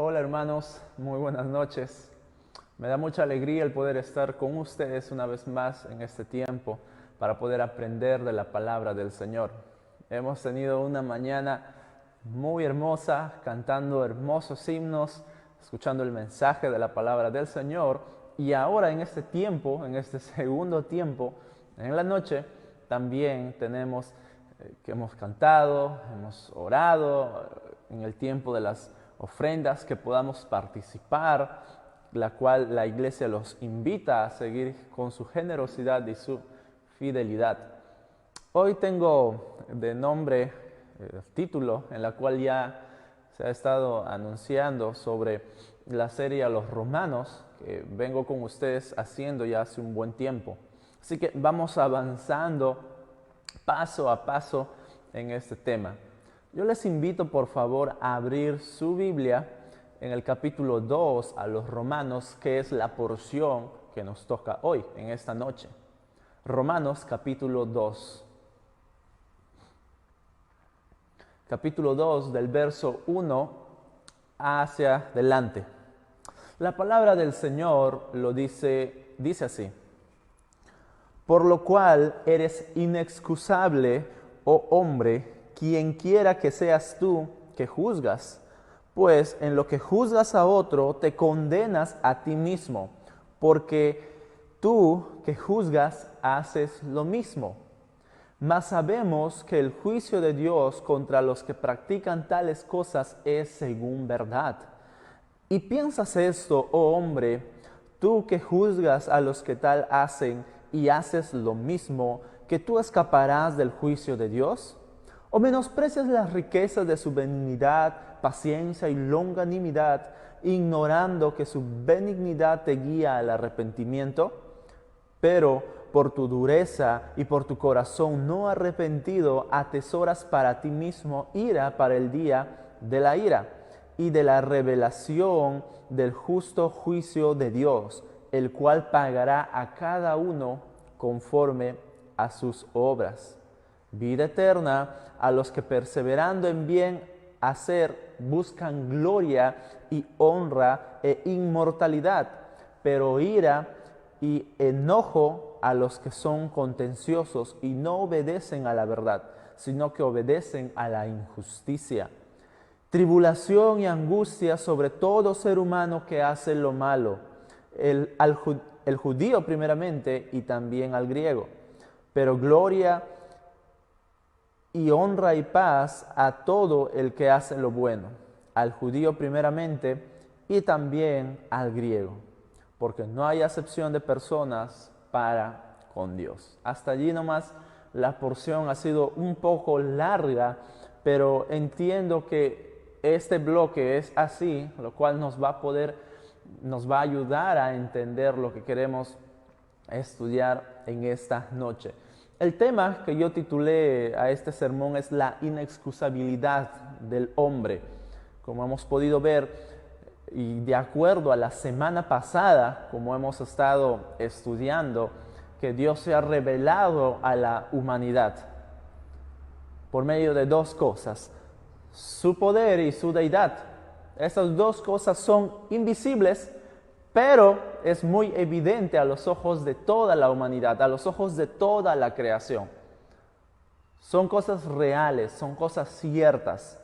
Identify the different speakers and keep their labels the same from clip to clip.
Speaker 1: Hola hermanos, muy buenas noches. Me da mucha alegría el poder estar con ustedes una vez más en este tiempo para poder aprender de la palabra del Señor. Hemos tenido una mañana muy hermosa, cantando hermosos himnos, escuchando el mensaje de la palabra del Señor, y ahora en este tiempo, en este segundo tiempo, en la noche, también tenemos que hemos cantado, hemos orado en el tiempo de las ofrendas, que podamos participar, la cual la iglesia los invita a seguir con su generosidad y su fidelidad. Hoy tengo de nombre, título, en la cual ya se ha estado anunciando sobre la serie a los romanos, que vengo con ustedes haciendo ya hace un buen tiempo. Así que vamos avanzando paso a paso en este tema. Yo les invito por favor a abrir su Biblia en el capítulo 2 a los Romanos, que es la porción que nos toca hoy, en esta noche. Romanos capítulo 2. Capítulo 2 del verso 1 hacia adelante. La palabra del Señor lo dice así: por lo cual eres inexcusable, oh hombre, quien quiera que seas tú que juzgas, pues en lo que juzgas a otro te condenas a ti mismo, porque tú que juzgas haces lo mismo. Mas sabemos que el juicio de Dios contra los que practican tales cosas es según verdad. Y piensas esto, oh hombre, tú que juzgas a los que tal hacen y haces lo mismo, ¿que tú escaparás del juicio de Dios? ¿O menosprecias las riquezas de su benignidad, paciencia y longanimidad, ignorando que su benignidad te guía al arrepentimiento? Pero por tu dureza y por tu corazón no arrepentido, atesoras para ti mismo ira para el día de la ira y de la revelación del justo juicio de Dios, el cual pagará a cada uno conforme a sus obras. Vida eterna a los que perseverando en bien hacer buscan gloria y honra e inmortalidad, pero ira y enojo a los que son contenciosos y no obedecen a la verdad, sino que obedecen a la injusticia. Tribulación y angustia sobre todo ser humano que hace lo malo, el judío primeramente y también al griego, pero gloria y honra y paz a todo el que hace lo bueno, al judío primeramente y también al griego, porque no hay acepción de personas para con Dios. Hasta allí nomás la porción ha sido un poco larga, pero entiendo que este bloque es así, lo cual nos va a ayudar a entender lo que queremos estudiar en esta noche. El tema que yo titulé a este sermón es la inexcusabilidad del hombre. Como hemos podido ver, y de acuerdo a la semana pasada, como hemos estado estudiando, que Dios se ha revelado a la humanidad por medio de dos cosas: su poder y su deidad. Estas dos cosas son invisibles, pero es muy evidente a los ojos de toda la humanidad, a los ojos de toda la creación. Son cosas reales, son cosas ciertas,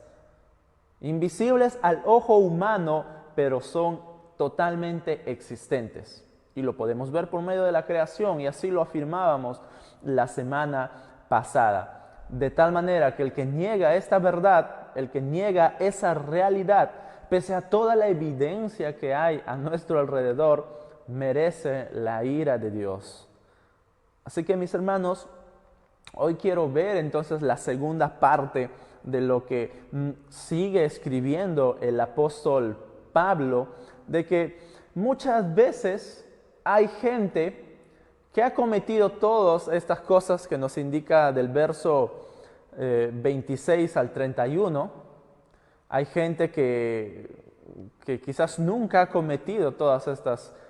Speaker 1: invisibles al ojo humano, pero son totalmente existentes. Y lo podemos ver por medio de la creación, y así lo afirmábamos la semana pasada. De tal manera que el que niega esta verdad, el que niega esa realidad, pese a toda la evidencia que hay a nuestro alrededor, merece la ira de Dios. Así que, mis hermanos, hoy quiero ver entonces la segunda parte de lo que sigue escribiendo el apóstol Pablo, de que muchas veces hay gente que ha cometido todas estas cosas que nos indica del verso 26 al 31. Hay gente que quizás nunca ha cometido todos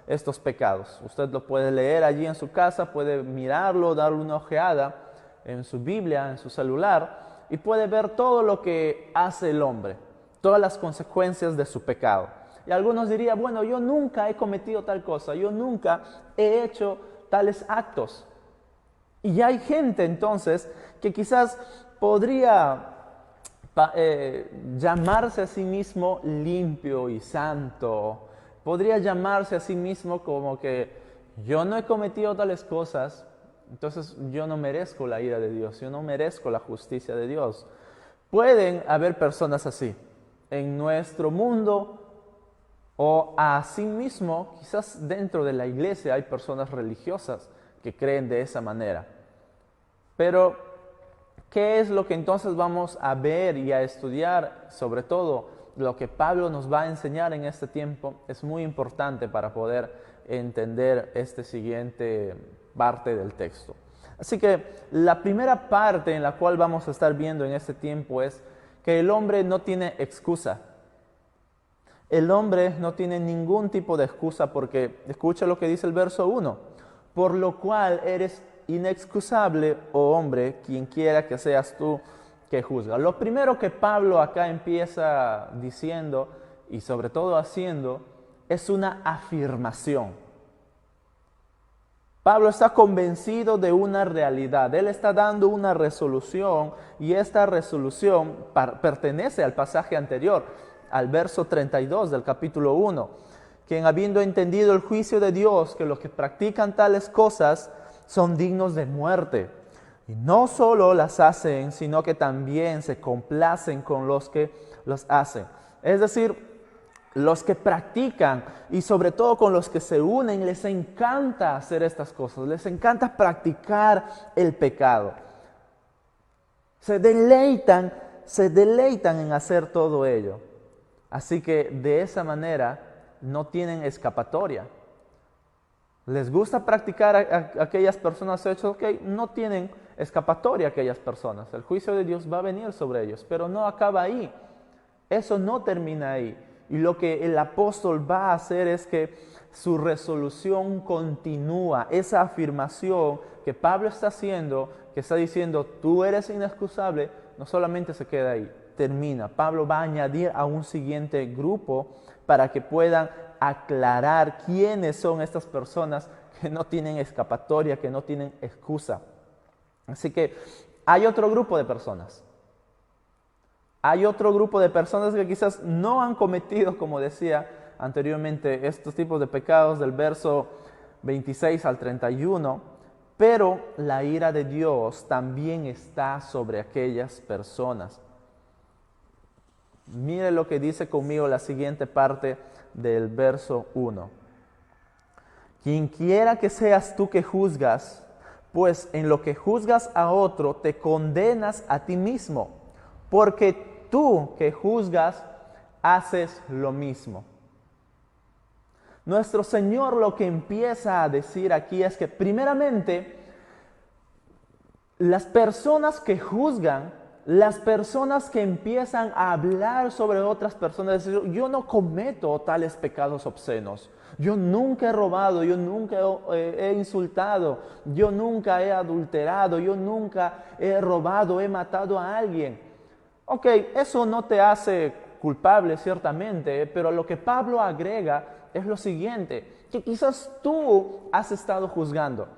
Speaker 1: estos pecados. Usted lo puede leer allí en su casa, puede mirarlo, darle una ojeada en su Biblia, en su celular, y puede ver todo lo que hace el hombre. todas las consecuencias de su pecado. Y algunos dirían, bueno, yo nunca he cometido tal cosa, yo nunca he hecho tales actos. Y hay gente entonces que quizás podría llamarse a sí mismo limpio y santo, podría llamarse a sí mismo como que yo no he cometido tales cosas, entonces yo no merezco la ira de Dios, yo no merezco la justicia de Dios. Pueden haber personas así en nuestro mundo o asimismo, quizás dentro de la iglesia hay personas religiosas que creen de esa manera. Pero, ¿qué es lo que entonces vamos a ver y a estudiar? Sobre todo, lo que Pablo nos va a enseñar en este tiempo es muy importante para poder entender esta siguiente parte del texto. Así que la primera parte en la cual vamos a estar viendo en este tiempo es que el hombre no tiene excusa. El hombre no tiene ningún tipo de excusa porque, escucha lo que dice el verso 1, por lo cual eres inexcusable, oh hombre, quien quiera que seas tú que juzga. Lo primero que Pablo acá empieza diciendo y sobre todo haciendo es una afirmación. Pablo está convencido de una realidad, él está dando una resolución y esta resolución pertenece al pasaje anterior, al verso 32 del capítulo 1, quien habiendo entendido el juicio de Dios, que los que practican tales cosas son dignos de muerte, y no solo las hacen, sino que también se complacen con los que los hacen. Es decir, los que practican y sobre todo con los que se unen, les encanta hacer estas cosas, les encanta practicar el pecado. Se deleitan en hacer todo ello. Así que de esa manera no tienen escapatoria. Les gusta practicar a aquellas personas hechos, ok, no tienen escapatoria aquellas personas. El juicio de Dios va a venir sobre ellos, pero no acaba ahí. Eso no termina ahí. Y lo que el apóstol va a hacer es que su resolución continúa. Esa afirmación que Pablo está haciendo, que está diciendo, tú eres inexcusable, no solamente se queda ahí, termina. Pablo va a añadir a un siguiente grupo para que puedan aclarar quiénes son estas personas que no tienen escapatoria, que no tienen excusa. Así que hay otro grupo de personas. Hay otro grupo de personas que quizás no han cometido, como decía anteriormente, estos tipos de pecados del verso 26 al 31, pero la ira de Dios también está sobre aquellas personas. Mire lo que dice conmigo la siguiente parte del verso 1. Quien quiera que seas tú que juzgas, pues en lo que juzgas a otro te condenas a ti mismo, porque tú que juzgas haces lo mismo. Nuestro Señor lo que empieza a decir aquí es que primeramente las personas que juzgan, las personas que empiezan a hablar sobre otras personas, decir, yo no cometo tales pecados obscenos, yo nunca he robado, yo nunca he insultado, yo nunca he adulterado, yo nunca he robado, he matado a alguien. Ok, eso no te hace culpable ciertamente, pero lo que Pablo agrega es lo siguiente, que quizás tú has estado juzgando.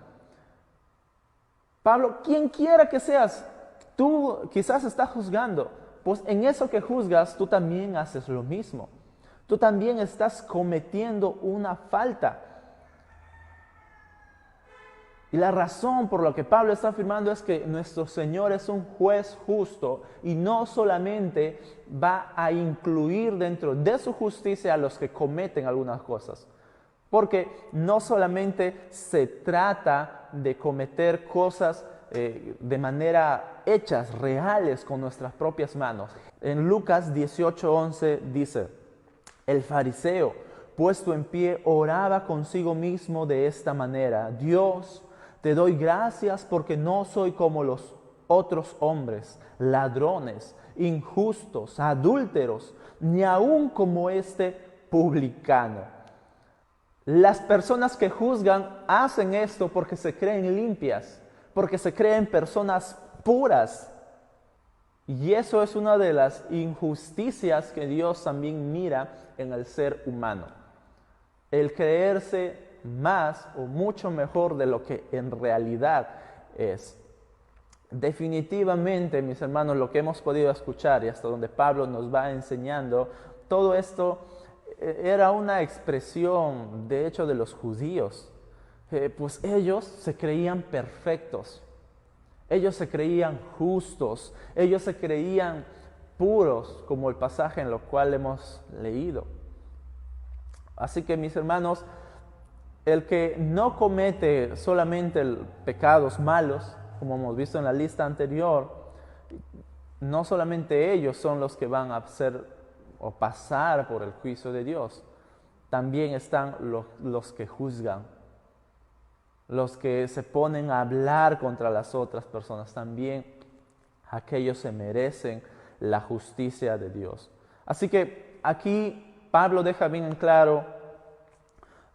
Speaker 1: Pablo, quien quiera que seas, tú quizás estás juzgando, pues en eso que juzgas tú también haces lo mismo. Tú también estás cometiendo una falta. Y la razón por la que Pablo está afirmando es que nuestro Señor es un juez justo y no solamente va a incluir dentro de su justicia a los que cometen algunas cosas. Porque no solamente se trata de cometer cosas de manera hechas, reales, con nuestras propias manos. En Lucas 18:11 dice, el fariseo, puesto en pie, oraba consigo mismo de esta manera, Dios, te doy gracias porque no soy como los otros hombres, ladrones, injustos, adúlteros, ni aun como este publicano. Las personas que juzgan hacen esto porque se creen limpias, porque se creen personas puras. Y eso es una de las injusticias que Dios también mira en el ser humano. El creerse más o mucho mejor de lo que en realidad es. Definitivamente, mis hermanos, lo que hemos podido escuchar y hasta donde Pablo nos va enseñando, todo esto era una expresión, de hecho, de los judíos. Pues ellos se creían perfectos, ellos se creían justos, ellos se creían puros, como el pasaje en lo cual hemos leído. Así que, mis hermanos, el que no comete solamente pecados malos, como hemos visto en la lista anterior, no solamente ellos son los que van a ser o pasar por el juicio de Dios, también están los que juzgan, los que se ponen a hablar contra las otras personas, también aquellos se merecen la justicia de Dios. Así que aquí Pablo deja bien en claro,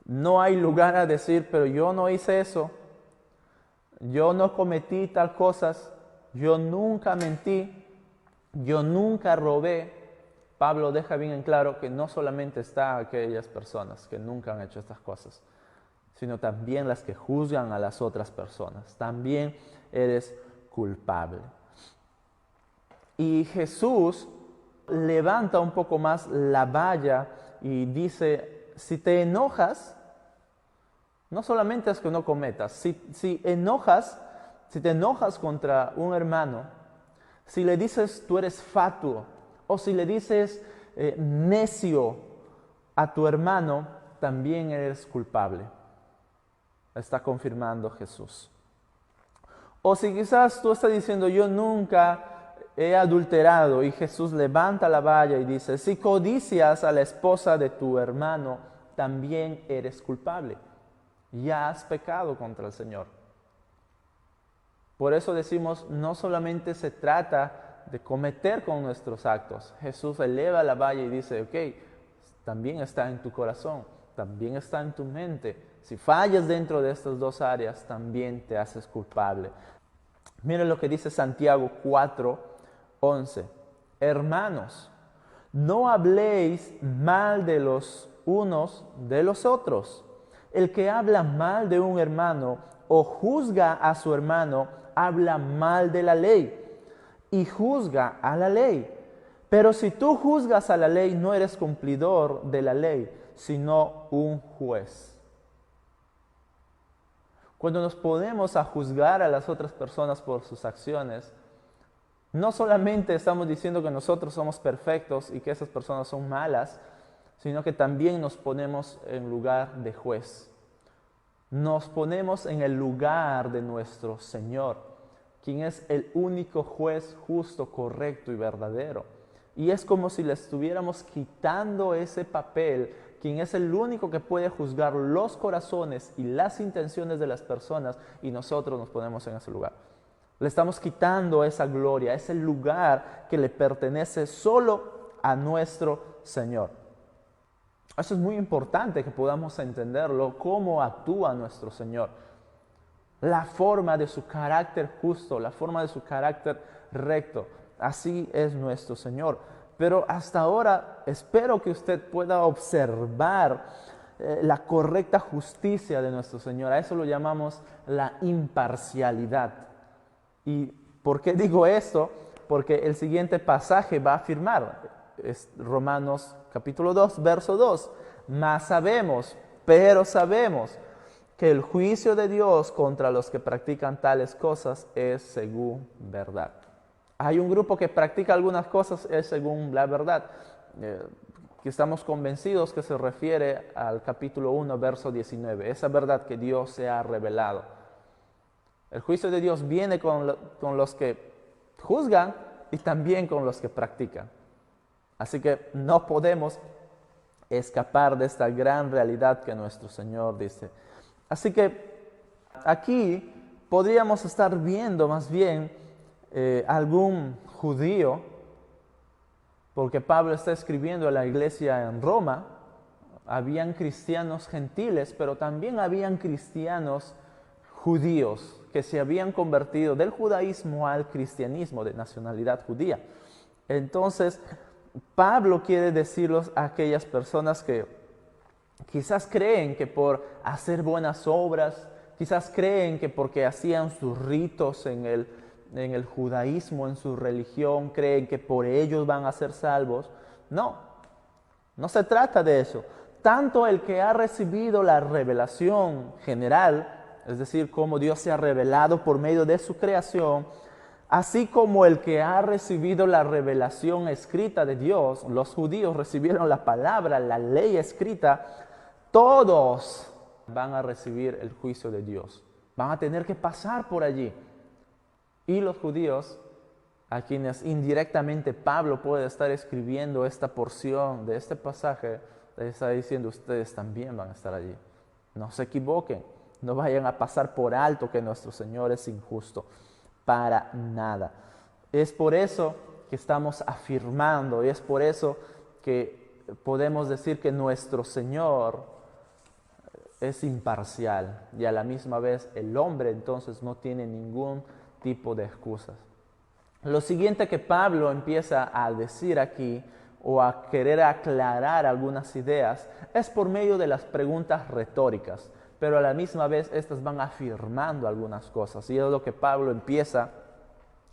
Speaker 1: no hay lugar a decir, pero yo no hice eso, yo no cometí tal cosas, yo nunca mentí, yo nunca robé. Pablo deja bien en claro que no solamente están aquellas personas que nunca han hecho estas cosas, sino también las que juzgan a las otras personas. También eres culpable. Y Jesús levanta un poco más la valla y dice, si te enojas, no solamente es que no cometas, si te enojas contra un hermano, si le dices tú eres fatuo, o si le dices necio a tu hermano, también eres culpable. Está confirmando Jesús. O si quizás tú estás diciendo yo nunca he adulterado, y Jesús levanta la valla y dice, si codicias a la esposa de tu hermano, también eres culpable. Ya has pecado contra el Señor. Por eso decimos, no solamente se trata de cometer con nuestros actos. Jesús eleva la valla y dice, ok, también está en tu corazón, también está en tu mente. Si fallas dentro de estas dos áreas, también te haces culpable. Miren lo que dice Santiago 4:11. Hermanos, no habléis mal de los unos de los otros. El que habla mal de un hermano o juzga a su hermano, habla mal de la ley y juzga a la ley. Pero si tú juzgas a la ley, no eres cumplidor de la ley, sino un juez. Cuando nos ponemos a juzgar a las otras personas por sus acciones, no solamente estamos diciendo que nosotros somos perfectos y que esas personas son malas, sino que también nos ponemos en lugar de juez. Nos ponemos en el lugar de nuestro Señor, quien es el único juez justo, correcto y verdadero. Y es como si le estuviéramos quitando ese papel, quien es el único que puede juzgar los corazones y las intenciones de las personas, y nosotros nos ponemos en ese lugar. Le estamos quitando esa gloria, ese lugar que le pertenece solo a nuestro Señor. Eso es muy importante que podamos entenderlo, cómo actúa nuestro Señor. La forma de su carácter justo, la forma de su carácter recto. Así es nuestro Señor. Pero hasta ahora espero que usted pueda observar la correcta justicia de nuestro Señor. A eso lo llamamos la imparcialidad. ¿Y por qué digo esto? Porque el siguiente pasaje va a afirmar. Es Romanos capítulo 2, verso 2. Mas sabemos que el juicio de Dios contra los que practican tales cosas es según verdad. Hay un grupo que practica algunas cosas es según la verdad, que estamos convencidos que se refiere al capítulo 1, verso 19, esa verdad que Dios se ha revelado. El juicio de Dios viene con los que juzgan y también con los que practican. Así que no podemos escapar de esta gran realidad que nuestro Señor dice. Así que aquí podríamos estar viendo más bien algún judío, porque Pablo está escribiendo a la iglesia en Roma. Habían cristianos gentiles, pero también habían cristianos judíos que se habían convertido del judaísmo al cristianismo de nacionalidad judía. Entonces, Pablo quiere decirles a aquellas personas que quizás creen que por hacer buenas obras, quizás creen que porque hacían sus ritos en el judaísmo, en su religión, creen que por ellos van a ser salvos. No, no se trata de eso. Tanto el que ha recibido la revelación general, es decir, cómo Dios se ha revelado por medio de su creación, así como el que ha recibido la revelación escrita de Dios, los judíos recibieron la palabra, la ley escrita, todos van a recibir el juicio de Dios. Van a tener que pasar por allí. Y los judíos, a quienes indirectamente Pablo puede estar escribiendo esta porción de este pasaje, les está diciendo, ustedes también van a estar allí. No se equivoquen, no vayan a pasar por alto que nuestro Señor es injusto, para nada. Es por eso que estamos afirmando, y es por eso que podemos decir que nuestro Señor es imparcial, y a la misma vez el hombre entonces no tiene ningún tipo de excusas. Lo siguiente que Pablo empieza a decir aquí, o a querer aclarar algunas ideas, es por medio de las preguntas retóricas, pero a la misma vez estas van afirmando algunas cosas, y es lo que Pablo empieza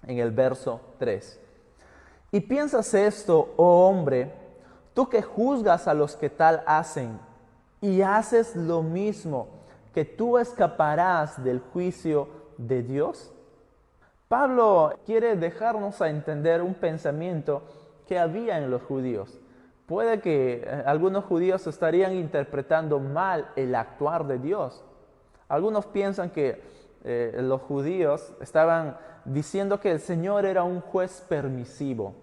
Speaker 1: en el verso 3. Y piensas esto, oh hombre, tú que juzgas a los que tal hacen, y haces lo mismo, que tú escaparás del juicio de Dios. Pablo quiere dejarnos a entender un pensamiento que había en los judíos. Puede que algunos judíos estarían interpretando mal el actuar de Dios. Algunos piensan que los judíos estaban diciendo que el Señor era un juez permisivo,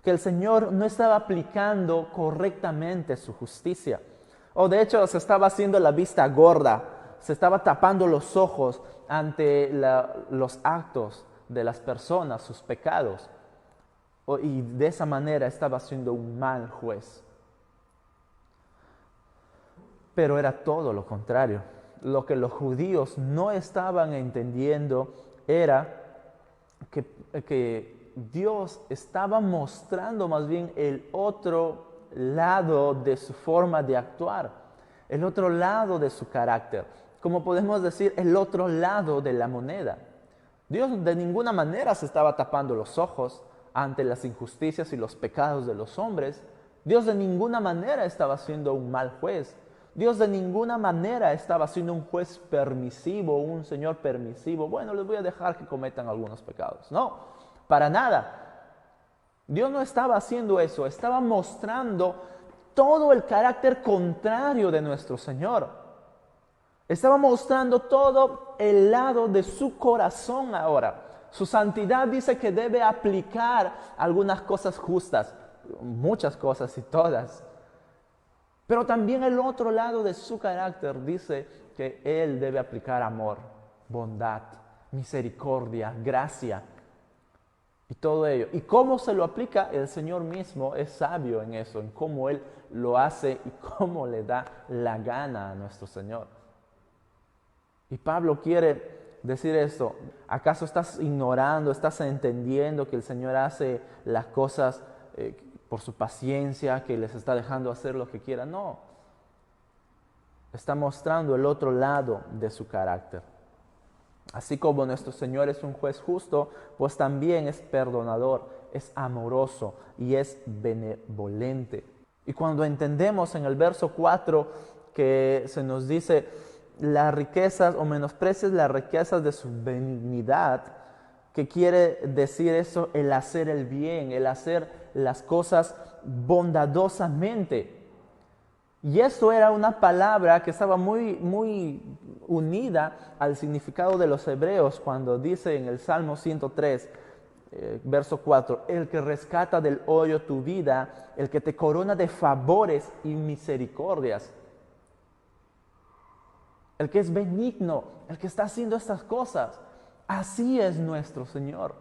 Speaker 1: que el Señor no estaba aplicando correctamente su justicia. O de hecho se estaba haciendo la vista gorda, se estaba tapando los ojos ante los actos de las personas, sus pecados. Y de esa manera estaba siendo un mal juez. Pero era todo lo contrario. Lo que los judíos no estaban entendiendo era que Dios estaba mostrando más bien el otro lado de su forma de actuar, el otro lado de su carácter, como podemos decir, el otro lado de la moneda. Dios de ninguna manera se estaba tapando los ojos ante las injusticias y los pecados de los hombres. Dios de ninguna manera estaba siendo un mal juez. Dios de ninguna manera estaba siendo un juez permisivo, un Señor permisivo. Bueno, les voy a dejar que cometan algunos pecados. No, para nada. Dios no estaba haciendo eso, estaba mostrando todo el carácter contrario de nuestro Señor. Estaba mostrando todo el lado de su corazón ahora. Su santidad dice que debe aplicar algunas cosas justas, muchas cosas y todas. Pero también el otro lado de su carácter dice que Él debe aplicar amor, bondad, misericordia, gracia y todo ello. ¿Y cómo se lo aplica? El Señor mismo es sabio en eso, en cómo Él lo hace y cómo le da la gana a nuestro Señor. Y Pablo quiere decir esto. ¿Acaso estás ignorando, estás entendiendo que el Señor hace las cosas por su paciencia, que les está dejando hacer lo que quieran? No. Está mostrando el otro lado de su carácter. Así como nuestro Señor es un juez justo, pues también es perdonador, es amoroso y es benevolente. Y cuando entendemos en el verso 4 que se nos dice las riquezas o menosprecies las riquezas de su benignidad, que quiere decir eso, el hacer el bien, el hacer las cosas bondadosamente. Y eso era una palabra que estaba muy unida al significado de los hebreos cuando dice en el Salmo 103, verso 4, el que rescata del hoyo tu vida, el que te corona de favores y misericordias. El que es benigno, el que está haciendo estas cosas. Así es nuestro Señor.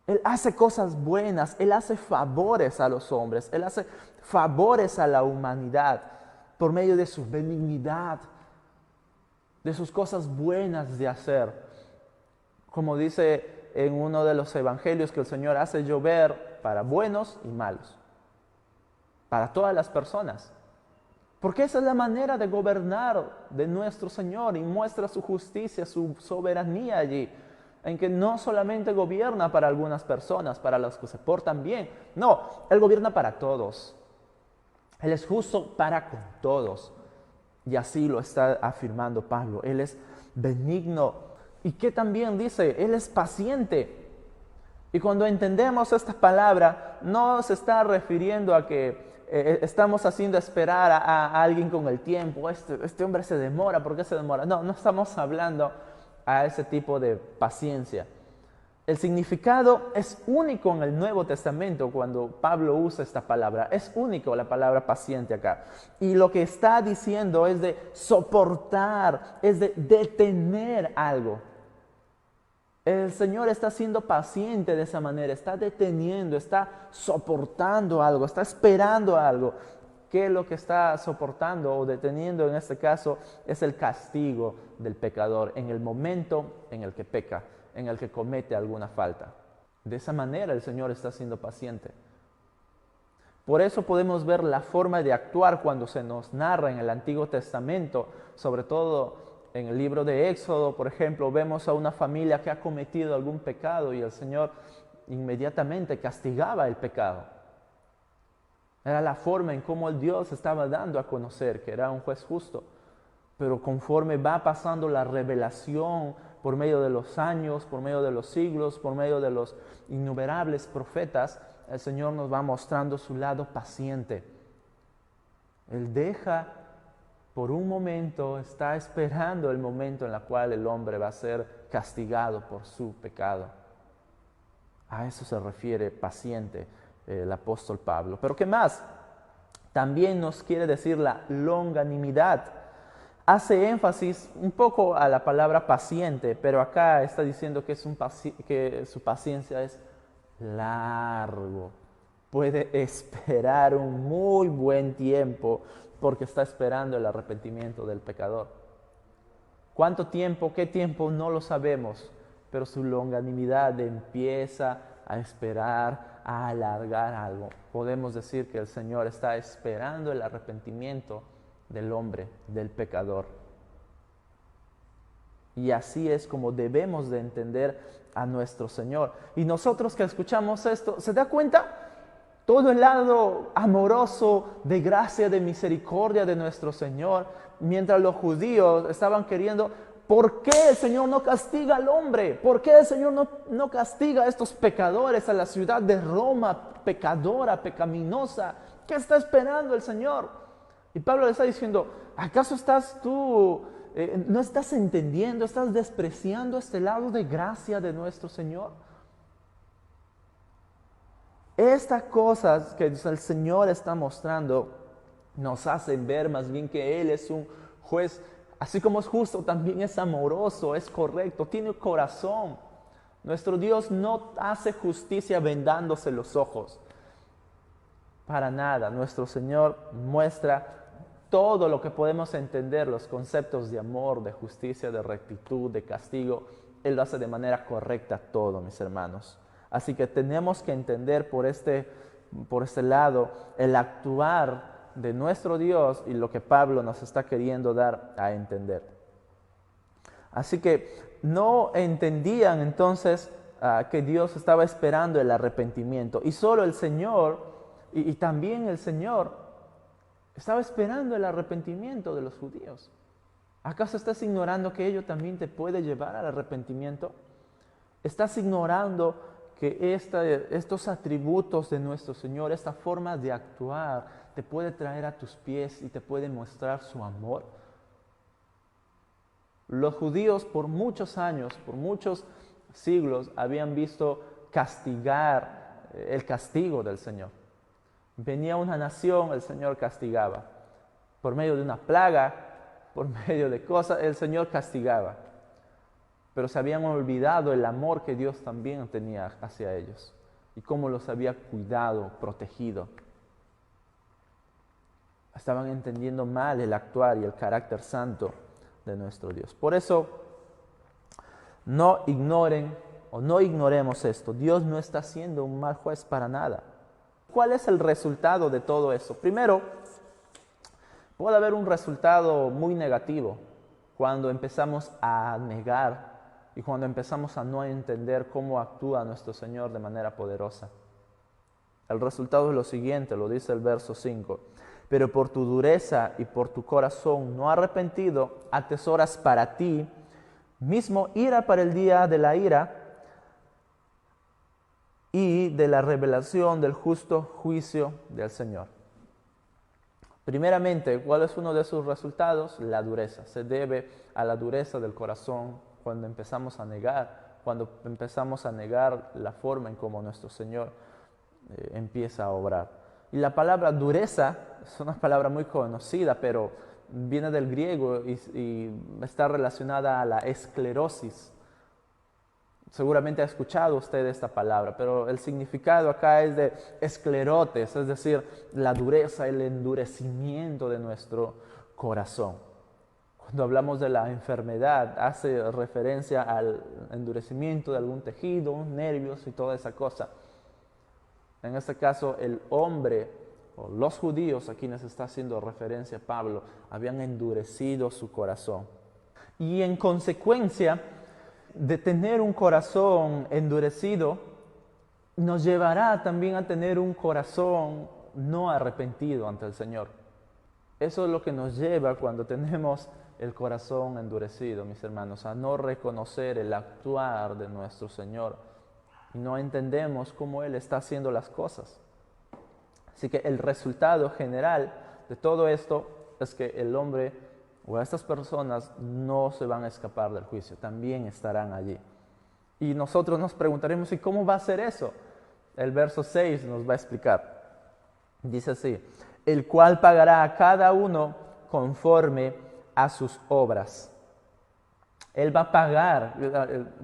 Speaker 1: Él hace cosas buenas, Él hace favores a los hombres, Él hace favores a la humanidad por medio de su benignidad. de sus cosas buenas de hacer. Como dice en uno de los evangelios, que el Señor hace llover para buenos y malos, para todas las personas. Porque esa es la manera de gobernar de nuestro Señor y muestra su justicia, su soberanía allí, en que no solamente gobierna para algunas personas, para los que se portan bien, no, Él gobierna para todos. Él es justo para con todos. Y así lo está afirmando Pablo. Él es benigno. ¿Y qué también dice? Él es paciente. Y cuando entendemos esta palabra, no se está refiriendo a que estamos haciendo esperar a alguien con el tiempo. Este hombre se demora, ¿por qué se demora? No, no estamos hablando a ese tipo de paciencia. El significado es único en el Nuevo Testamento cuando Pablo usa esta palabra. Es único la palabra paciente acá. Y lo que está diciendo es de soportar, es de detener algo. El Señor está siendo paciente de esa manera, está deteniendo, está soportando algo, está esperando algo. ¿Qué es lo que está soportando o deteniendo en este caso? Es el castigo del pecador en el momento en el que peca, en el que comete alguna falta. De esa manera el Señor está siendo paciente. Por eso podemos ver la forma de actuar cuando se nos narra en el Antiguo Testamento, sobre todo en el libro de Éxodo, por ejemplo, vemos a una familia que ha cometido algún pecado y el Señor inmediatamente castigaba el pecado. Era la forma en cómo el Dios estaba dando a conocer que era un juez justo. Pero conforme va pasando la revelación por medio de los años, por medio de los siglos, por medio de los innumerables profetas, el Señor nos va mostrando su lado paciente. Él deja por un momento, está esperando el momento en el cual el hombre va a ser castigado por su pecado. A eso se refiere paciente el apóstol Pablo. Pero ¿qué más? También nos quiere decir la longanimidad. Hace énfasis un poco a la palabra paciente, pero acá está diciendo que su paciencia es largo. Puede esperar un muy buen tiempo porque está esperando el arrepentimiento del pecador. ¿Cuánto tiempo, qué tiempo? No lo sabemos, pero su longanimidad empieza a esperar, a alargar algo. Podemos decir que el Señor está esperando el arrepentimiento del hombre, del pecador. Y así es como debemos de entender a nuestro Señor. Y nosotros que escuchamos esto, ¿se da cuenta? Todo el lado amoroso, de gracia, de misericordia de nuestro Señor, mientras los judíos estaban queriendo, ¿por qué el Señor no castiga al hombre? ¿Por qué el Señor no castiga a estos pecadores, a la ciudad de Roma, pecadora, pecaminosa? ¿Qué está esperando el Señor? Y Pablo le está diciendo, ¿acaso estás tú, no estás entendiendo, estás despreciando este lado de gracia de nuestro Señor? Estas cosas que el Señor está mostrando nos hacen ver más bien que Él es un juez, así como es justo, también es amoroso, es correcto, tiene corazón. Nuestro Dios no hace justicia vendándose los ojos. Para nada, nuestro Señor muestra todo lo que podemos entender, los conceptos de amor, de justicia, de rectitud, de castigo. Él lo hace de manera correcta todo, mis hermanos. Así que tenemos que entender por este lado el actuar de nuestro Dios y lo que Pablo nos está queriendo dar a entender. Así que no entendían entonces que Dios estaba esperando el arrepentimiento y solo el Señor y también el Señor estaba esperando el arrepentimiento de los judíos. ¿Acaso estás ignorando que ello también te puede llevar al arrepentimiento? ¿Estás ignorando que estos atributos de nuestro Señor, esta forma de actuar, te puede traer a tus pies y te puede mostrar su amor? Los judíos por muchos años, por muchos siglos, habían visto castigar el castigo del Señor. Venía una nación, el Señor castigaba. Por medio de una plaga, por medio de cosas, el Señor castigaba. Pero se habían olvidado el amor que Dios también tenía hacia ellos y cómo los había cuidado, protegido. Estaban entendiendo mal el actuar y el carácter santo de nuestro Dios. Por eso, no ignoren o no ignoremos esto. Dios no está siendo un mal juez para nada. ¿Cuál es el resultado de todo eso? Primero, puede haber un resultado muy negativo cuando empezamos a negar y cuando empezamos a no entender cómo actúa nuestro Señor de manera poderosa. El resultado es lo siguiente, lo dice el verso 5. Pero por tu dureza y por tu corazón no arrepentido, atesoras para ti mismo ira para el día de la ira y de la revelación del justo juicio del Señor. Primeramente, ¿cuál es uno de sus resultados? La dureza. Se debe a la dureza del corazón cuando empezamos a negar la forma en cómo nuestro Señor empieza a obrar. Y la palabra dureza es una palabra muy conocida, pero viene del griego y está relacionada a la esclerosis. Seguramente ha escuchado usted esta palabra, pero el significado acá es de esclerotes, es decir, la dureza, el endurecimiento de nuestro corazón. Cuando hablamos de la enfermedad, hace referencia al endurecimiento de algún tejido, nervios y toda esa cosa. En este caso, el hombre o los judíos a quienes está haciendo referencia Pablo habían endurecido su corazón. Y en consecuencia de tener un corazón endurecido, nos llevará también a tener un corazón no arrepentido ante el Señor. Eso es lo que nos lleva cuando tenemos el corazón endurecido, mis hermanos, a no reconocer el actuar de nuestro Señor. Y no entendemos cómo Él está haciendo las cosas. Así que el resultado general de todo esto es que el hombre o estas personas no se van a escapar del juicio, también estarán allí. Y nosotros nos preguntaremos, ¿y cómo va a ser eso? El verso 6 nos va a explicar. Dice así, el cual pagará a cada uno conforme a sus obras. Él va a pagar,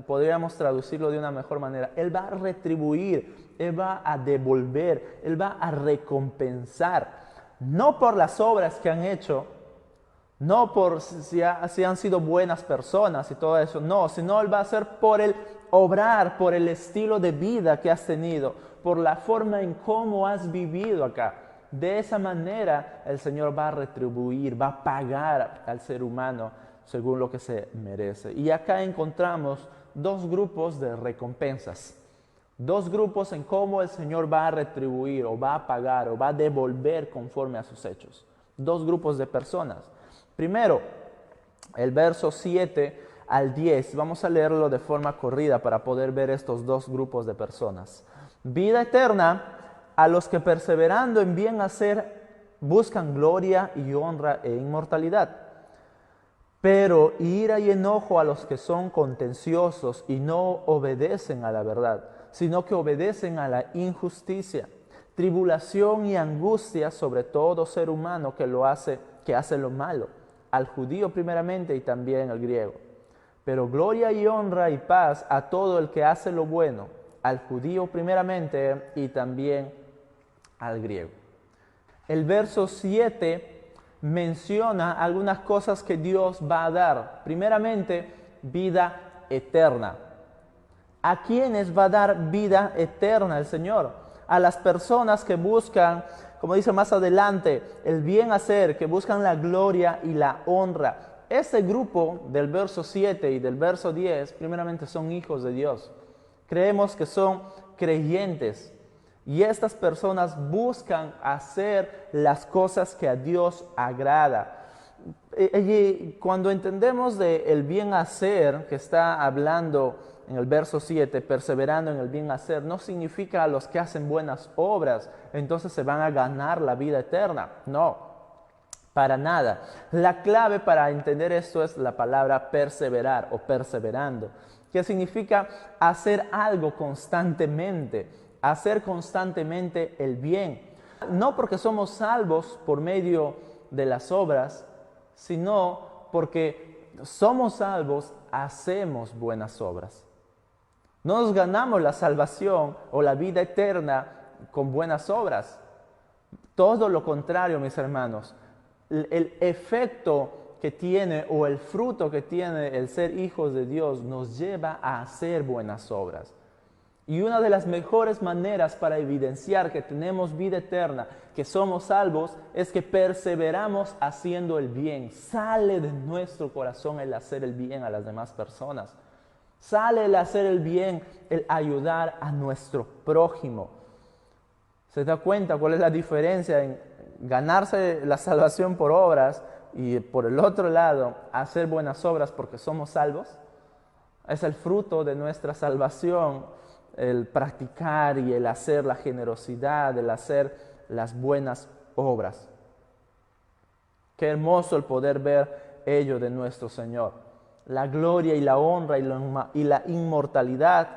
Speaker 1: podríamos traducirlo de una mejor manera, Él va a retribuir, Él va a devolver, Él va a recompensar, no por las obras que han hecho, no por si han sido buenas personas y todo eso, no, sino Él va a hacer por el obrar, por el estilo de vida que has tenido, por la forma en cómo has vivido acá. De esa manera el Señor va a retribuir, va a pagar al ser humano según lo que se merece. Y acá encontramos dos grupos de recompensas, dos grupos en cómo el Señor va a retribuir o va a pagar o va a devolver conforme a sus hechos. Dos grupos de personas. Primero, el verso 7 al 10, vamos a leerlo de forma corrida para poder ver estos dos grupos de personas. Vida eterna a los que perseverando en bien hacer buscan gloria y honra e inmortalidad. Pero ira y enojo a los que son contenciosos y no obedecen a la verdad, sino que obedecen a la injusticia. Tribulación y angustia sobre todo ser humano que hace lo malo, al judío primeramente y también al griego. Pero gloria y honra y paz a todo el que hace lo bueno, al judío primeramente y también al griego. El verso 7 menciona algunas cosas que Dios va a dar. Primeramente, vida eterna. ¿A quiénes va a dar vida eterna el Señor? A las personas que buscan, como dice más adelante, el bien hacer, que buscan la gloria y la honra. Este grupo del verso 7 y del verso 10, primeramente son hijos de Dios. Creemos que son creyentes. Y estas personas buscan hacer las cosas que a Dios agrada. Y cuando entendemos del bien hacer, que está hablando en el verso 7, perseverando en el bien hacer, no significa a los que hacen buenas obras, entonces se van a ganar la vida eterna. No, para nada. La clave para entender esto es la palabra perseverar o perseverando, que significa hacer algo constantemente. Hacer constantemente el bien, no porque somos salvos por medio de las obras, sino porque somos salvos, hacemos buenas obras. No nos ganamos la salvación o la vida eterna con buenas obras. Todo lo contrario, mis hermanos. El efecto que tiene o el fruto que tiene el ser hijos de Dios nos lleva a hacer buenas obras. Y una de las mejores maneras para evidenciar que tenemos vida eterna, que somos salvos, es que perseveramos haciendo el bien. Sale de nuestro corazón el hacer el bien a las demás personas. Sale el hacer el bien, el ayudar a nuestro prójimo. ¿Se da cuenta cuál es la diferencia en ganarse la salvación por obras y por el otro lado hacer buenas obras porque somos salvos? Es el fruto de nuestra salvación, el practicar y el hacer la generosidad, el hacer las buenas obras. Qué hermoso el poder ver ello de nuestro Señor. La gloria y la honra y la inmortalidad,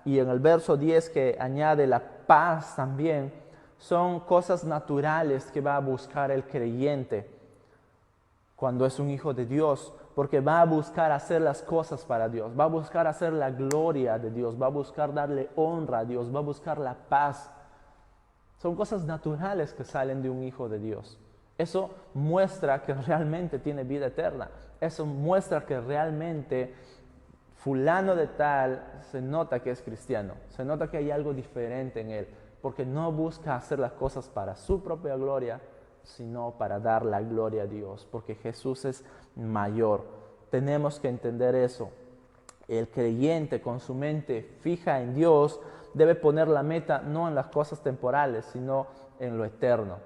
Speaker 1: y en el verso 10 que añade la paz también, son cosas naturales que va a buscar el creyente cuando es un hijo de Dios, porque va a buscar hacer las cosas para Dios, va a buscar hacer la gloria de Dios, va a buscar darle honra a Dios, va a buscar la paz. Son cosas naturales que salen de un hijo de Dios. Eso muestra que realmente tiene vida eterna. Eso muestra que realmente fulano de tal se nota que es cristiano, se nota que hay algo diferente en él, porque no busca hacer las cosas para su propia gloria, sino para dar la gloria a Dios, porque Jesús es mayor. Tenemos que entender eso. El creyente con su mente fija en Dios debe poner la meta no en las cosas temporales, sino en lo eterno.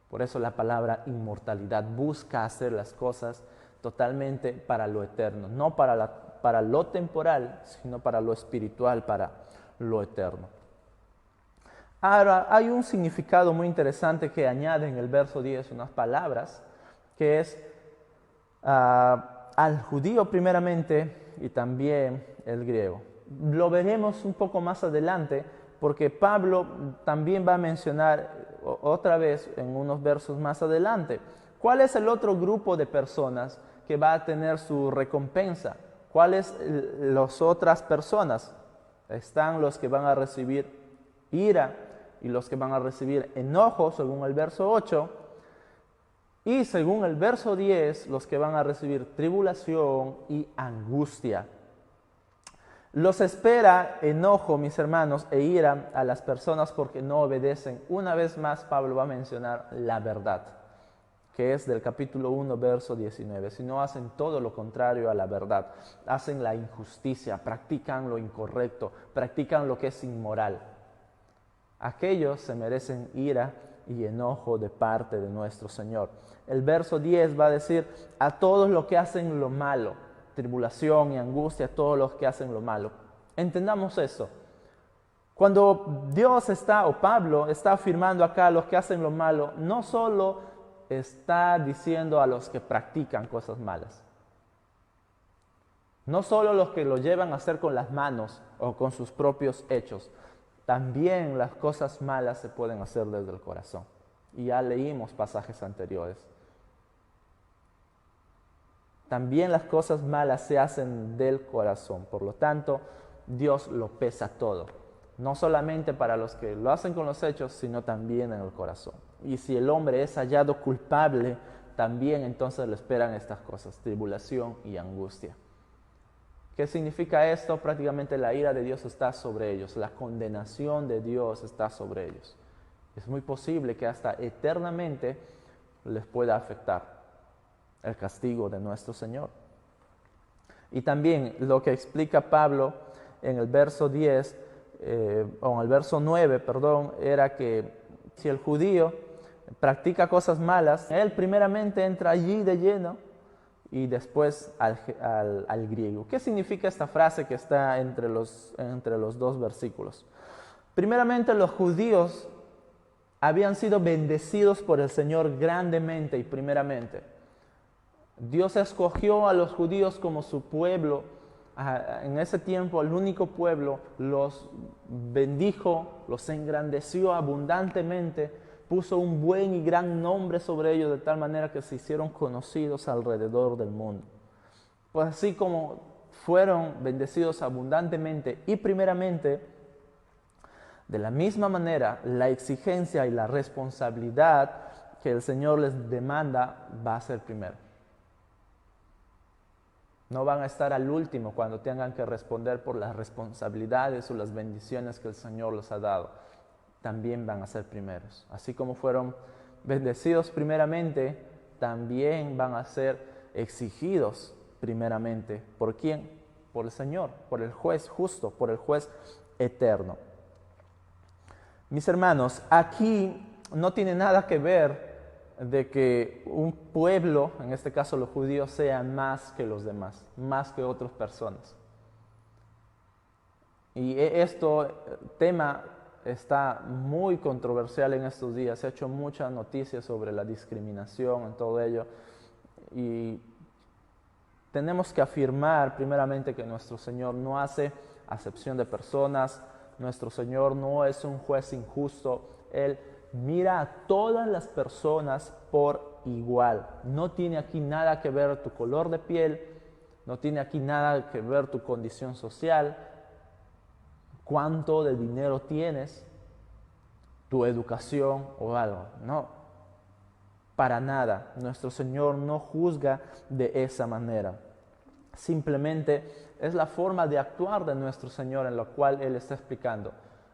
Speaker 1: Por eso la palabra inmortalidad busca hacer las cosas totalmente para lo eterno, no para lo temporal, sino para lo espiritual, para lo eterno. Ahora, hay un significado muy interesante que añade en el verso 10 unas palabras, que es al judío primeramente y también el griego. Lo veremos un poco más adelante, porque Pablo también va a mencionar otra vez en unos versos más adelante. ¿Cuál es el otro grupo de personas que va a tener su recompensa? ¿Cuáles las otras personas? Están los que van a recibir ira y los que van a recibir enojo, según el verso 8, y según el verso 10, los que van a recibir tribulación y angustia. Los espera enojo, mis hermanos, e ira a las personas porque no obedecen. Una vez más, Pablo va a mencionar la verdad, que es del capítulo 1, verso 19. Si no hacen todo lo contrario a la verdad, hacen la injusticia, practican lo incorrecto, practican lo que es inmoral. Aquellos se merecen ira y enojo de parte de nuestro Señor. El verso 10 va a decir a todos los que hacen lo malo, tribulación y angustia, a todos los que hacen lo malo. Entendamos eso. Cuando Dios está, o Pablo está afirmando acá a los que hacen lo malo, no solo está diciendo a los que practican cosas malas, no solo los que lo llevan a hacer con las manos o con sus propios hechos, también las cosas malas se pueden hacer desde el corazón. Y ya leímos pasajes anteriores. También las cosas malas se hacen del corazón. Por lo tanto, Dios lo pesa todo. No solamente para los que lo hacen con los hechos, sino también en el corazón. Y si el hombre es hallado culpable, también entonces le esperan estas cosas, tribulación y angustia. ¿Qué significa esto? Prácticamente la ira de Dios está sobre ellos, la condenación de Dios está sobre ellos. Es muy posible que hasta eternamente les pueda afectar el castigo de nuestro Señor. Y también lo que explica Pablo en el verso 10, o en el verso 9, era que si el judío practica cosas malas, él primeramente entra allí de lleno y después al griego. ¿Qué significa esta frase que está entre los dos versículos? Primeramente, los judíos habían sido bendecidos por el Señor grandemente y primeramente. Dios escogió a los judíos como su pueblo. En ese tiempo, el único pueblo, los bendijo, los engrandeció abundantemente, puso un buen y gran nombre sobre ellos de tal manera que se hicieron conocidos alrededor del mundo. Pues así como fueron bendecidos abundantemente y primeramente, de la misma manera, la exigencia y la responsabilidad que el Señor les demanda va a ser primero. No van a estar al último cuando tengan que responder por las responsabilidades o las bendiciones que el Señor les ha dado. También van a ser primeros. Así como fueron bendecidos primeramente, también van a ser exigidos primeramente. ¿Por quién? Por el Señor, por el juez justo, por el juez eterno. Mis hermanos, aquí no tiene nada que ver de que un pueblo, en este caso los judíos, sean más que los demás, más que otras personas. Y tema está muy controversial en estos días. Se ha hecho muchas noticias sobre la discriminación en todo ello. Y tenemos que afirmar primeramente que nuestro Señor no hace acepción de personas. Nuestro Señor no es un juez injusto. Él mira a todas las personas por igual. No tiene aquí nada que ver tu color de piel, no tiene aquí nada que ver tu condición social, cuánto de dinero tienes, tu educación o algo. No, para nada. Nuestro Señor no juzga de esa manera. Simplemente es la forma de actuar de nuestro Señor en la cual Él está explicando.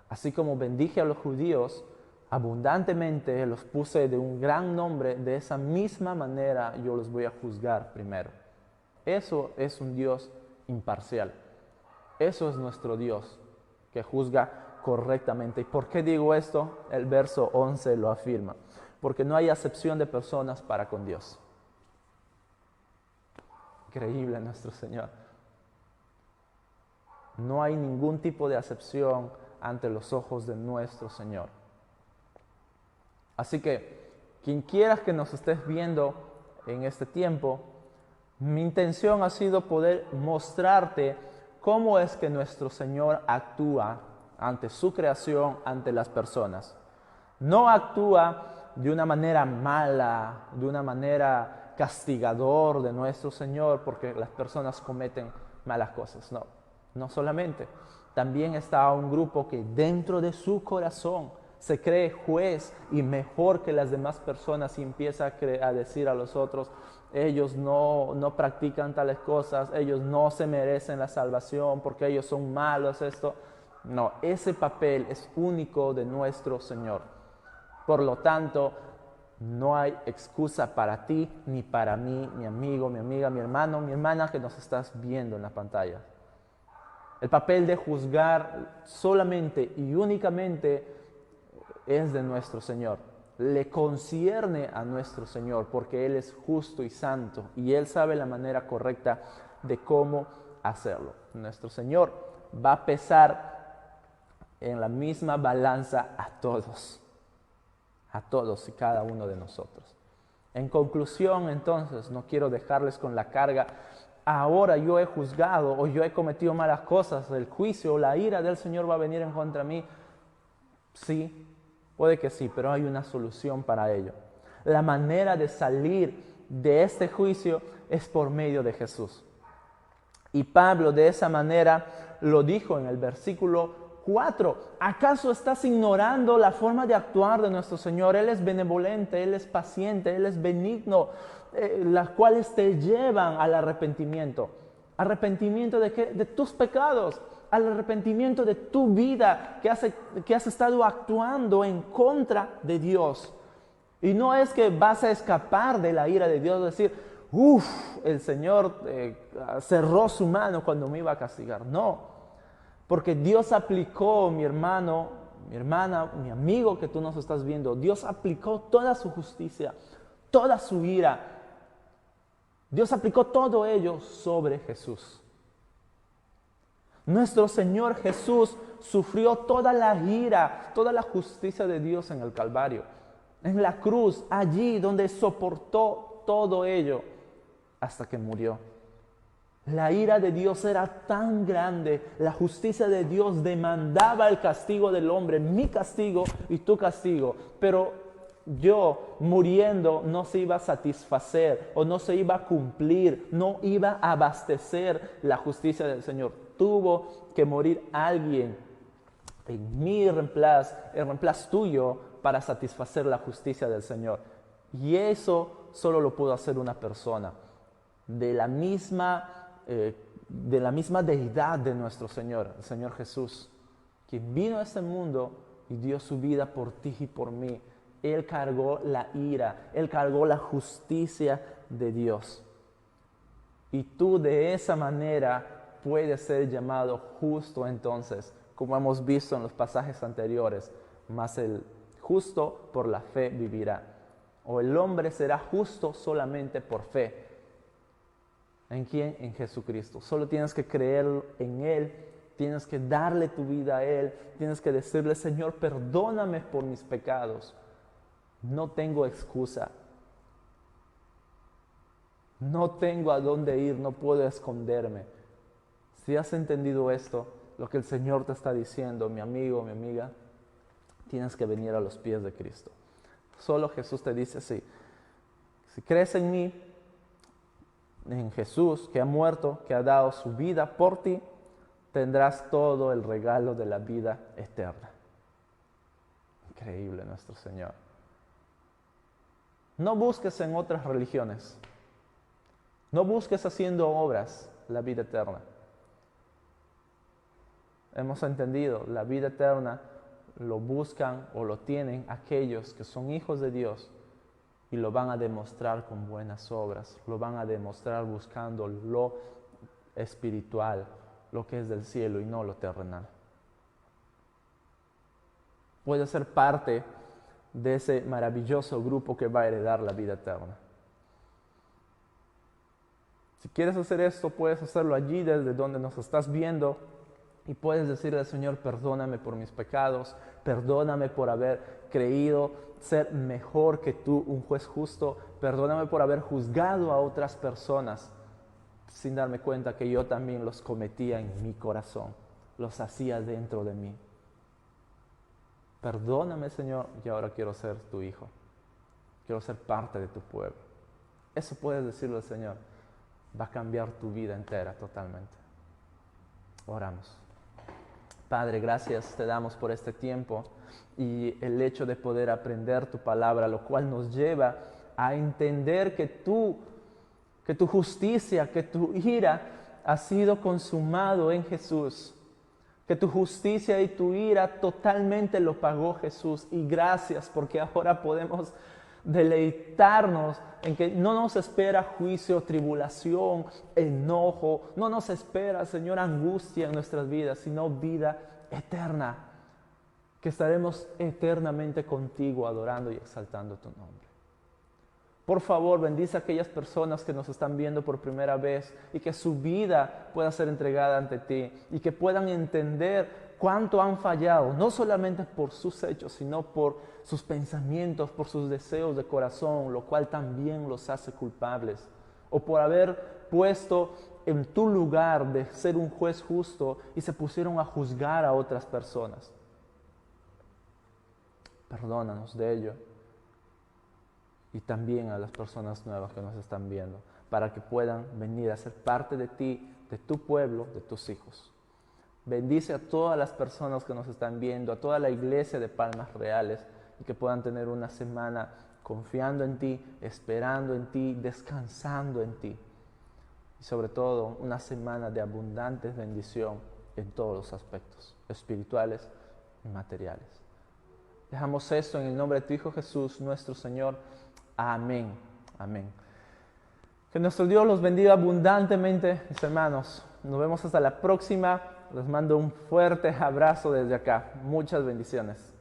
Speaker 1: Así como bendije a los judíos, abundantemente los puse de un gran nombre, de esa misma manera yo los voy a juzgar primero. Eso es un Dios imparcial. Eso es nuestro Dios, que juzga correctamente. ¿Y por qué digo esto? El verso 11 lo afirma. Porque no hay acepción de personas para con Dios. Increíble nuestro Señor. No hay ningún tipo de acepción ante los ojos de nuestro Señor. Así que, quien quiera que nos estés viendo en este tiempo, mi intención ha sido poder mostrarte cómo es que nuestro Señor actúa ante su creación, ante las personas. No actúa de una manera mala, de una manera castigador de nuestro Señor porque las personas cometen malas cosas. No, no solamente. También está un grupo que dentro de su corazón se cree juez y mejor que las demás personas y empieza a decir a los otros, ellos no practican tales cosas, ellos no se merecen la salvación porque ellos son malos, esto. No, ese papel es único de nuestro Señor. Por lo tanto, no hay excusa para ti, ni para mí, mi amigo, mi amiga, mi hermano, mi hermana que nos estás viendo en la pantalla. El papel de juzgar solamente y únicamente es de nuestro Señor. Le concierne a nuestro Señor porque Él es justo y santo y Él sabe la manera correcta de cómo hacerlo. Nuestro Señor va a pesar en la misma balanza a todos y cada uno de nosotros. En conclusión, entonces, no quiero dejarles con la carga, ahora yo he juzgado o yo he cometido malas cosas, el juicio o la ira del Señor va a venir en contra de mí. Sí, puede que sí, pero hay una solución para ello. La manera de salir de este juicio es por medio de Jesús. Y Pablo de esa manera lo dijo en el versículo 4. ¿Acaso estás ignorando la forma de actuar de nuestro Señor? Él es benevolente, Él es paciente, Él es benigno, las cuales te llevan al arrepentimiento. ¿Arrepentimiento de qué? De tus pecados. Al arrepentimiento de tu vida que has estado actuando en contra de Dios. Y no es que vas a escapar de la ira de Dios, decir, el Señor cerró su mano cuando me iba a castigar. No, porque Dios aplicó, mi hermano, mi hermana, mi amigo que tú nos estás viendo, Dios aplicó toda su justicia, toda su ira. Dios aplicó todo ello sobre Jesús. Nuestro Señor Jesús sufrió toda la ira, toda la justicia de Dios en el Calvario, en la cruz, allí donde soportó todo ello hasta que murió. La ira de Dios era tan grande, la justicia de Dios demandaba el castigo del hombre, mi castigo y tu castigo, pero yo muriendo no se iba a satisfacer o no se iba a cumplir, no iba a abastecer la justicia del Señor. Tuvo que morir alguien en mi reemplazo, el reemplazo tuyo, para satisfacer la justicia del Señor. Y eso solo lo pudo hacer una persona de la misma de la misma deidad de nuestro Señor, el Señor Jesús, quien vino a este mundo y dio su vida por ti y por mí. Él cargó la ira, Él cargó la justicia de Dios. Y tú de esa manera puedes ser llamado justo entonces, como hemos visto en los pasajes anteriores. Mas el justo por la fe vivirá. O el hombre será justo solamente por fe. ¿En quién? En Jesucristo. Solo tienes que creer en Él, tienes que darle tu vida a Él, tienes que decirle: Señor, perdóname por mis pecados. No tengo excusa. No tengo a dónde ir, no puedo esconderme. Si has entendido esto, lo que el Señor te está diciendo, mi amigo, mi amiga, tienes que venir a los pies de Cristo. Solo Jesús te dice así: si crees en mí, en Jesús, que ha muerto, que ha dado su vida por ti, tendrás todo el regalo de la vida eterna. Increíble nuestro Señor. No busques en otras religiones. No busques haciendo obras la vida eterna. Hemos entendido, la vida eterna lo buscan o lo tienen aquellos que son hijos de Dios y lo van a demostrar con buenas obras, lo van a demostrar buscando lo espiritual, lo que es del cielo y no lo terrenal. Puedes ser parte de ese maravilloso grupo que va a heredar la vida eterna. Si quieres hacer esto, puedes hacerlo allí desde donde nos estás viendo y puedes decirle al Señor: perdóname por mis pecados, perdóname por haber creído ser mejor que tú, un juez justo, perdóname por haber juzgado a otras personas sin darme cuenta que yo también los cometía en mi corazón, los hacía dentro de mí. Perdóname, Señor, y ahora quiero ser tu hijo, quiero ser parte de tu pueblo. Eso puedes decirle al Señor. Va a cambiar tu vida entera totalmente. Oramos. Padre, gracias te damos por este tiempo y el hecho de poder aprender tu palabra, lo cual nos lleva a entender que tu justicia, que tu ira ha sido consumado en Jesús, que tu justicia y tu ira totalmente lo pagó Jesús. Y gracias porque ahora podemos deleitarnos en que no nos espera juicio, tribulación, enojo, no nos espera, Señor, angustia en nuestras vidas, sino vida eterna, que estaremos eternamente contigo adorando y exaltando tu nombre. Por favor, bendice a aquellas personas que nos están viendo por primera vez y que su vida pueda ser entregada ante ti y que puedan entender cuánto han fallado, no solamente por sus hechos, sino por sus pensamientos, por sus deseos de corazón, lo cual también los hace culpables, o por haber puesto en tu lugar de ser un juez justo y se pusieron a juzgar a otras personas. Perdónanos de ello. Y también a las personas nuevas que nos están viendo, para que puedan venir a ser parte de ti, de tu pueblo, de tus hijos. Bendice a todas las personas que nos están viendo, a toda la iglesia de Palmas Reales, y que puedan tener una semana confiando en ti, esperando en ti, descansando en ti. Y sobre todo, una semana de abundante bendición en todos los aspectos, espirituales y materiales. Dejamos esto en el nombre de tu Hijo Jesús, nuestro Señor. Amén. Amén. Que nuestro Dios los bendiga abundantemente, mis hermanos. Nos vemos hasta la próxima. Les mando un fuerte abrazo desde acá. Muchas bendiciones.